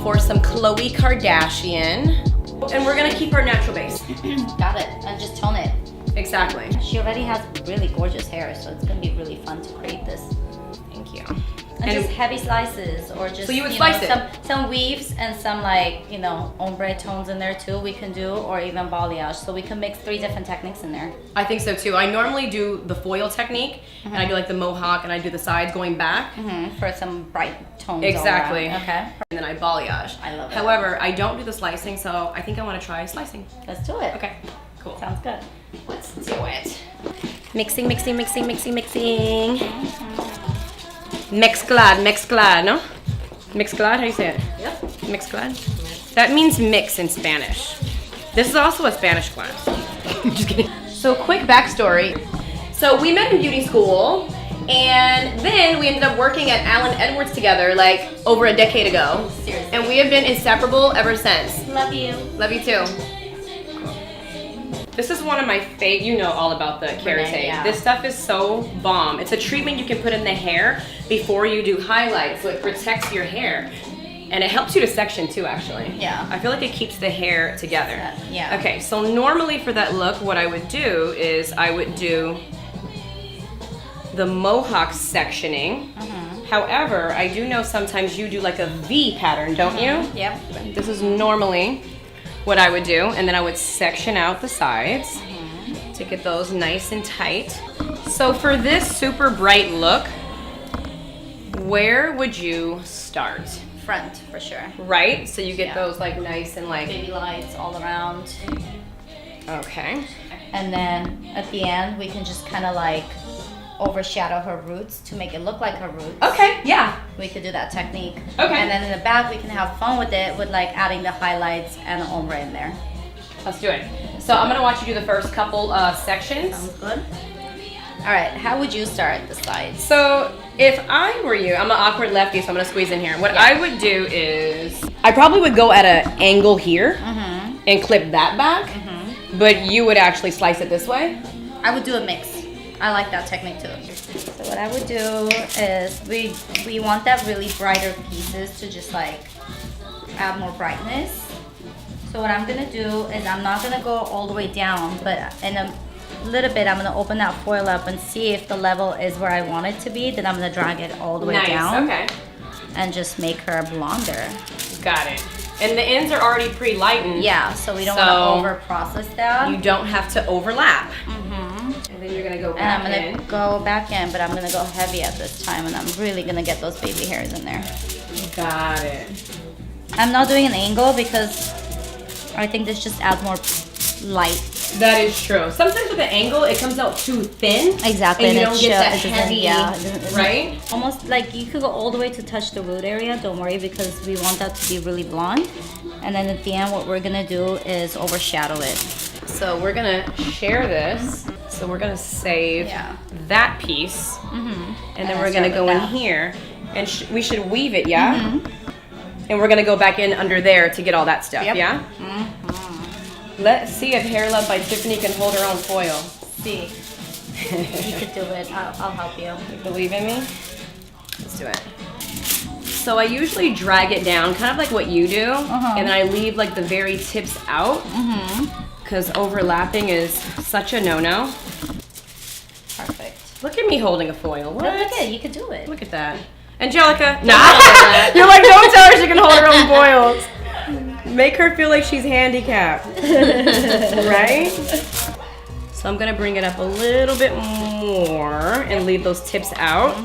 for some Khloe Kardashian. And we're gonna keep our natural base. Got it. And just tone it. Exactly. She already has really gorgeous hair, so it's gonna be really fun to create this. Thank you. And just heavy slices, or just so you would slice it. Some weaves and some like ombre tones in there too. We can do, or even balayage. So we can mix 3 different techniques in there. I think so too. I normally do the foil technique, and I do like the mohawk, and I do the sides going back for some bright tones. Exactly. All around. Okay. And then I balayage. I love it. However, I don't do the slicing, so I think I want to try slicing. Let's do it. Okay. Cool. Sounds good. Let's do it. Mixing, mixing, mixing, mixing, mixing. Mezclad, no? Mezclad, how do you say it? Yep. Mezclad? That means mix in Spanish. This is also a Spanish class. Just kidding. So quick backstory. So we met in beauty school, and then we ended up working at Allen Edwards together like over a decade ago. Seriously. And we have been inseparable ever since. Love you. Love you too. This is one of my favorite, you know all about the karate. Yeah. This stuff is so bomb. It's a treatment you can put in the hair before you do highlights, so it protects your hair. And it helps you to section too, actually. Yeah. I feel like it keeps the hair together. Yeah. Okay, so normally for that look, what I would do is I would do the mohawk sectioning. However, I do know sometimes you do like a V pattern, don't you? Yep. This is normally what I would do, and then I would section out the sides to get those nice and tight. So for this super bright look, where would you start? Front, for sure. Right? So you get those like nice and like... Baby lights all around. Okay. And then at the end, we can just kind of like overshadow her roots to make it look like her roots. Okay, yeah. We could do that technique. Okay. And then in the back, we can have fun with it with like adding the highlights and the ombre in there. Let's do it. So I'm gonna watch you do the first couple sections. Sounds good. All right, how would you start the sides? So if I were you, I'm an awkward lefty, so I'm gonna squeeze in here. What I would do is, I probably would go at an angle here and clip that back, but you would actually slice it this way? I would do a mix. I like that technique too. So what I would do is, we want that really brighter pieces to just like add more brightness. So what I'm gonna do is I'm not gonna go all the way down, but in a little bit I'm gonna open that foil up and see if the level is where I want it to be. Then I'm gonna drag it all the way down. Okay. And just make her blonder. Got it. And the ends are already pre-lightened. Yeah, so we don't want to over process that. You don't have to overlap. And then you're gonna go back and I'm gonna go back in, but I'm gonna go heavy at this time, and I'm really gonna get those baby hairs in there. Got it. I'm not doing an angle because I think this just adds more light. That is true. Sometimes with the angle, it comes out too thin. Exactly. And you don't get that heavy, yeah, right? Almost like you could go all the way to touch the root area. Don't worry, because we want that to be really blonde. And then at the end, what we're gonna do is overshadow it. So we're gonna share this. So we're gonna save that piece, and then we're gonna go in here, and we should weave it, yeah? And we're gonna go back in under there to get all that stuff, yeah? Let's see if Hair Love by Tiffany can hold her own foil. See, you could do it. I'll help you. You believe in me? Let's do it. So I usually drag it down, kind of like what you do, and then I leave like the very tips out, because overlapping is such a no-no. Perfect. Look at me holding a foil. What? Look at it. You could do it. Look at that. Angelica. Nah. You're like, don't tell her she can hold her own foils. Make her feel like she's handicapped. Right? So I'm going to bring it up a little bit more and leave those tips out.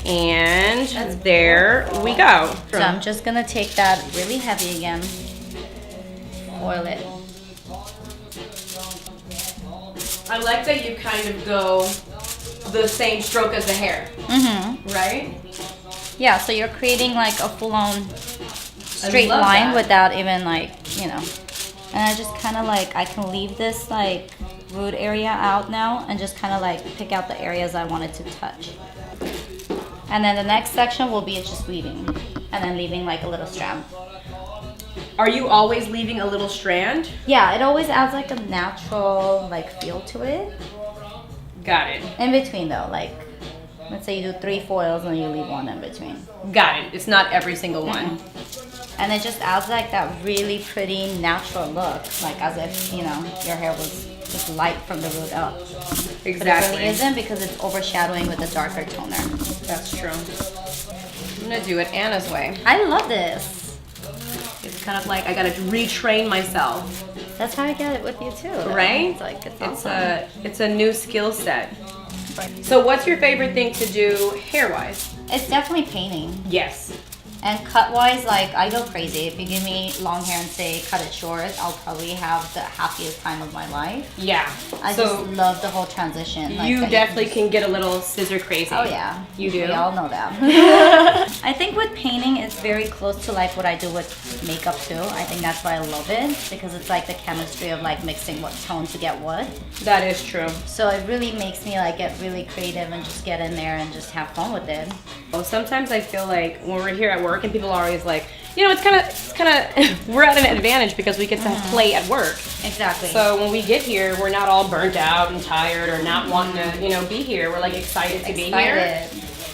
And there we go. So I'm just going to take that really heavy again. Oil it. I like that you kind of go the same stroke as the hair. Right? Yeah, so you're creating like a full-on straight line without even like, you know. And I just kind of like, I can leave this like root area out now and just kind of like pick out the areas I wanted to touch. And then the next section will be just weaving and then leaving like a little strand. Are you always leaving a little strand? Yeah, it always adds like a natural like feel to it. Got it. In between though, like let's say you do 3 foils and you leave one in between. Got it. It's not every single one. And it just adds like that really pretty natural look, like as if, you know, your hair was just light from the root up. Exactly. But it really isn't because it's overshadowing with a darker toner. That's true. I'm gonna do it Anna's way. I love this. It's kind of like I gotta retrain myself. That's how I get it with you too. Right? It's like, it's awesome. It's a new skill set. So what's your favorite thing to do hair-wise? It's definitely painting. Yes. And cut-wise, like, I go crazy. If you give me long hair and say cut it short, I'll probably have the happiest time of my life. Yeah. I just love the whole transition. Like, you definitely can get a little scissor crazy. Oh yeah. You do? We all know that. I think with painting, it's very close to like what I do with makeup too. I think that's why I love it, because it's like the chemistry of like mixing what tone to get what. That is true. So it really makes me like get really creative and just get in there and just have fun with it. Well, sometimes I feel like when we're here at work and people are always like, you know, it's kind of, we're at an advantage because we get to play at work. Exactly. So when we get here, we're not all burnt out and tired or not wanting to, you know, be here. We're like excited to be here.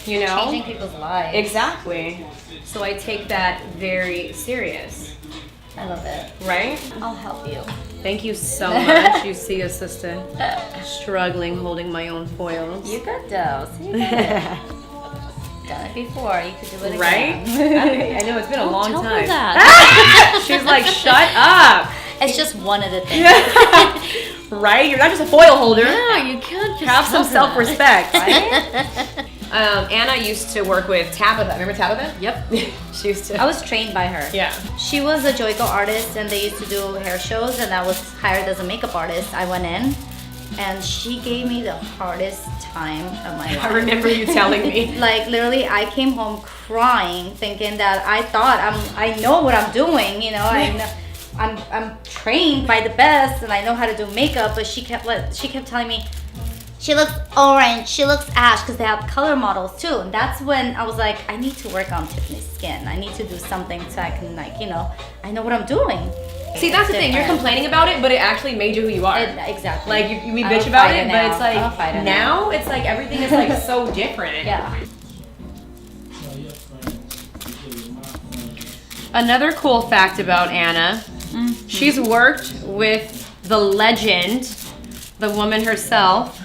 You know? Changing people's lives. Exactly. So I take that very serious. I love it. Right? I'll help you. Thank you so much. You see, assistant, struggling holding my own foils. You got those. You got it. Done it before. You could do it again. Right? I know it's been a long Tell time. her that. She's like, shut up. It's just one of the things. Right? You're not just a foil holder. No, you can't just have some self-respect. Right? Anna used to work with Tabitha. Remember Tabitha? Yep. She used to. I was trained by her. Yeah. She was a Joico artist, and they used to do hair shows, and I was hired as a makeup artist. I went in, and she gave me the hardest time of my life. I remember you telling me. Like literally, I came home crying, thinking that I thought I know what I'm doing. You know, I'm trained by the best, and I know how to do makeup. But she kept telling me, she looks orange, she looks ash, because they have color models too. And that's when I was like, I need to work on Tiffany's skin. I need to do something so I can, like, you know, I know what I'm doing. See, that's the thing. You're complaining about it, but it actually made you who you are. Exactly. Like we bitch about it, but it's like now it's like everything is like so different. Yeah. Another cool fact about Anna, she's worked with the legend, the woman herself,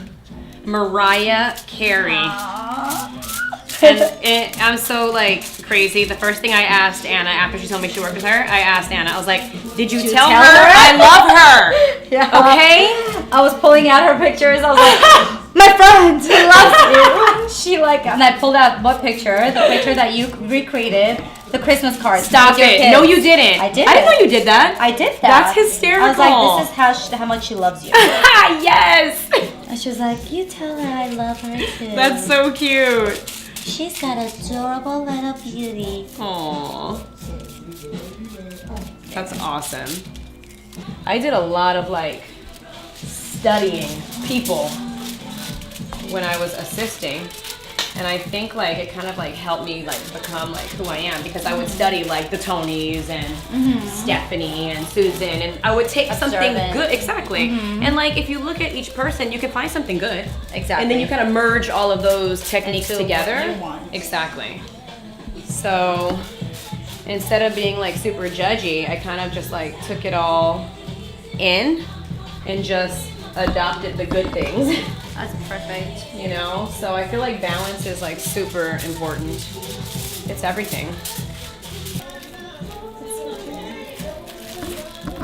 Mariah Carey. And I'm so like crazy. The first thing I asked Anna after she told me she worked with her, I asked Anna, I was like, did you tell her I love her? Yeah. Okay? I was pulling out her pictures. I was like, my friend loves you. She like, and I pulled out what picture? The picture that you recreated, the Christmas card. Stop it. No, you didn't. I did. I didn't know you did that. I did that. That's hysterical. I was like, this is how much she loves you. Yes. And she was like, you tell her I love her too. That's so cute. She's got adorable little beauty. Aww. That's awesome. I did a lot of like studying people when I was assisting. And I think like it kind of like helped me like become like who I am, because I would study like the Tonys and Stephanie and Susan, and I would take something good. Exactly. And like if you look at each person, you can find something good. Exactly. And then you kind of merge all of those techniques into together. what you want. Exactly. So instead of being like super judgy, I kind of just like took it all in and just adopted the good things. That's perfect. You know, so I feel like balance is like super important. It's everything.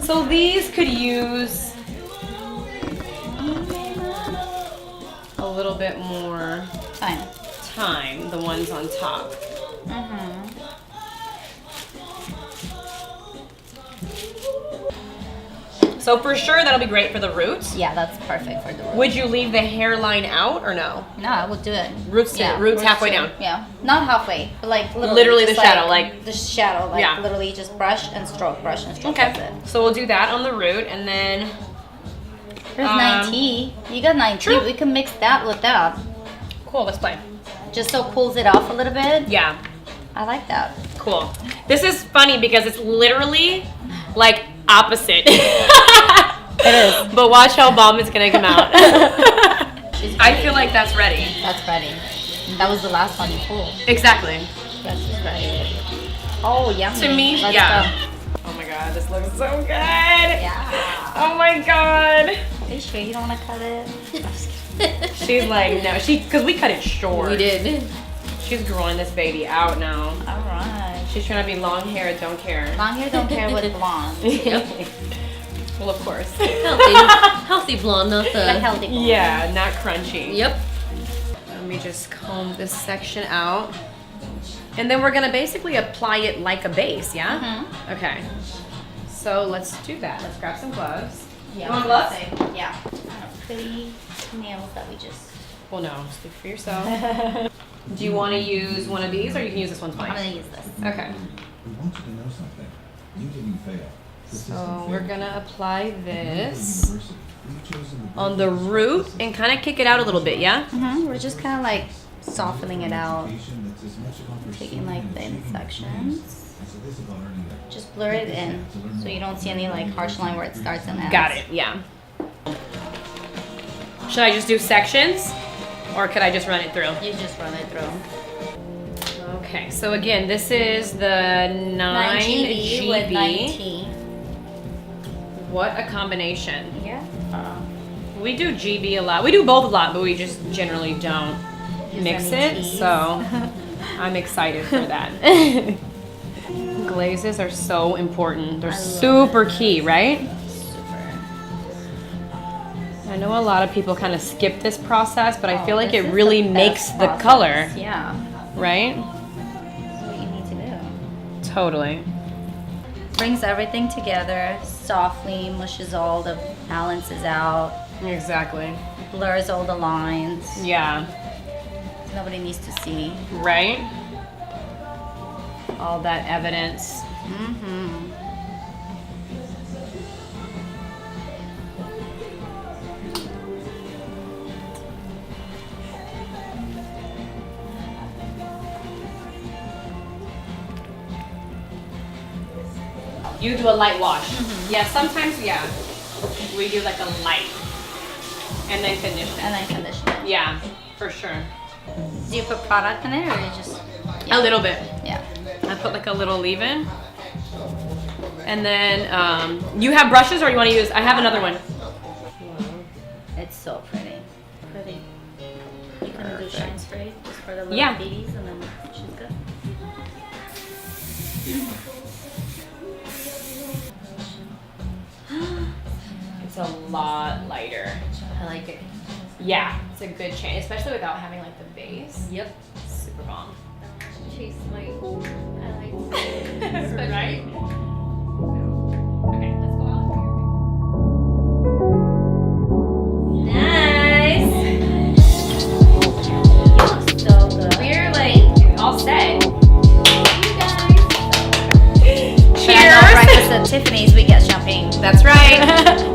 So these could use a little bit more time, the ones on top. So for sure that'll be great for the roots. Yeah, that's perfect for the roots. Would you leave the hairline out or no? No, I would do it. Roots halfway down. Yeah, not halfway, but like literally the shadow, like the shadow, like literally just brush and stroke. Okay, so we'll do that on the root, and then there's 9T. You got 9T. True. We can mix that with that. Cool. Let's play. Just so it cools it off a little bit. Yeah. I like that. Cool. This is funny because it's literally like opposite. It is. But watch how bomb it's gonna come out. I feel like that's ready. That's ready. That was the last one you pulled. Exactly. That's just ready. Oh, yummy. To me, Let's yeah. go. Oh my god, this looks so good. Yeah. Oh my god. Are you sure you don't want to cut it? She's like, no, because we cut it short. We did. She's growing this baby out now. All right. She's trying to be long hair, don't care. Long hair don't care with blonde. Well, of course. Healthy blonde, not A the. healthy blonde. Yeah, not crunchy. Yep. Let me just comb this section out. And then we're gonna basically apply it like a base, yeah? Mm-hmm. Okay. So let's do that. Let's grab some gloves. Yeah. You want gloves? Yeah. Pretty nails that we just. Well, no, speak for yourself. Do you want to use one of these, or you can use this one I'm fine? gonna use this. Okay. We want you to know something. You didn't fail. The system So we're failed. gonna apply At this University, we've chosen the on the root and kind of kick it out a little bit, yeah? Mm-hmm. We're just kind of like softening it out. education that's as much about Taking pursuing like and the achieving sections. dreams as it is about earning them. Just blur it in so you don't see any like harsh line where it starts and ends. Got it, yeah. Should I just do sections, or could I just run it through? You just run it through. Okay, so again, this is the 9 GB with 9T. What a combination. Yeah. We do GB a lot. We do both a lot, but we just generally don't Use mix any it, teas. so I'm excited for that. Glazes are so important. They're I love super key, right? Super. I know a lot of people kind of skip this process, but I feel like This it is really the makes best the process. color, Yeah. right? That's what you need to do. Totally. Brings everything together softly, mushes all the balances out, Exactly. blurs all the lines. Yeah. Nobody needs to see. Right? All that evidence. Mm-hmm. You do a light wash. Yeah, sometimes, yeah. We do like a light. And then condition. And then condition it. Yeah, for sure. Do you put product in it or you just? A little bit. Yeah. I put like a little leave-in. And then, you have brushes, or you want to use, I have another one. It's so pretty. Pretty. You can do shine spray just for the little Yeah. babies and then she's good. It's a lot lighter. I like it. Yeah, it's a good change, especially without having like the base. Yep. Super bomb. Chase my. I like. Right? Okay, let's go out. Nice. So good. We're like all set. Cheers. Breakfast at Tiffany's, we get champagne. That's right.